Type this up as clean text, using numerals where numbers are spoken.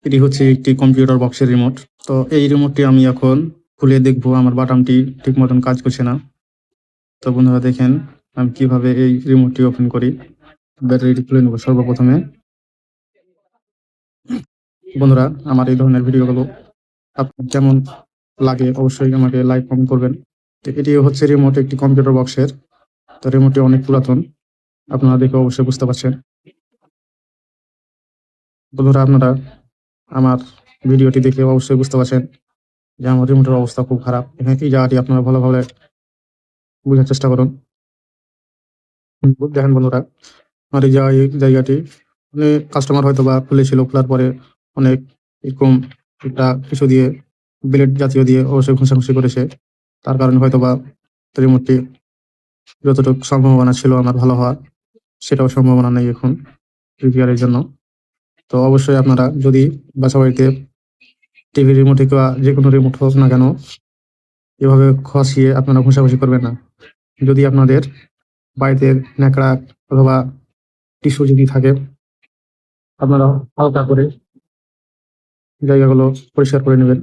এটি হচ্ছে একটি কম্পিউটার বক্সের রিমোট। তো এই রিমোটটি আমি এখন খুলে দেখবো আমার বাটনটি ঠিক মতন কাজ করছে না। তো বন্ধুরা দেখেন আমি কিভাবে এই রিমোটটি ওপেন করি। ব্যাটারিটি খুলে নেব সর্বপ্রথমে। বন্ধুরা আমার এই ধরনের ভিডিওগুলো আপনার কেমন লাগে অবশ্যই আমাকে লাইক কমেন্ট করবেন। তো এটি হচ্ছে রিমোট একটি কম্পিউটার বক্সের। তো রিমোটটি অনেক পুরাতন, আপনারা দেখে অবশ্যই বুঝতে পারছেন। বন্ধুরা আপনারা আমার ভিডিওটি দেখে অবশ্যই বুঝতে পারছেন যে আমার রিমোটের অবস্থা খুব খারাপ। এখানে এই জায়গাটি আপনারা ভালোভাবে বোঝার চেষ্টা করুন। দেখেন বন্ধুরা আমার এই জায়গাটি অনেক কাস্টমার হয়তো বা খুলেছিল, খোলার পরে অনেক এরকম একটা কিছু দিয়ে ব্লেড জাতীয় দিয়ে অবশ্যই ঘষাঘষি করেছে। তার কারণে হয়তো বা রিমোটটি যতটুকু সম্ভাবনা ছিল আমার ভালো হওয়ার, সেটাও সম্ভাবনা নেই এখন রিপেয়ারের জন্য। তো অবশ্যই আপনারা যদি বাসাবাড়িতে টিভি রিমোট কিংবা যে কোনো রিমোট হোক না কেন, এভাবে ঘষিয়ে আপনারা ঘষাঘষি করবেন না। যদি আপনাদের বাড়িতে ন্যাকড়া অথবা টিস্যু যদি থাকে, আপনারা হালকা করে জায়গাগুলো পরিষ্কার করে নেবেন।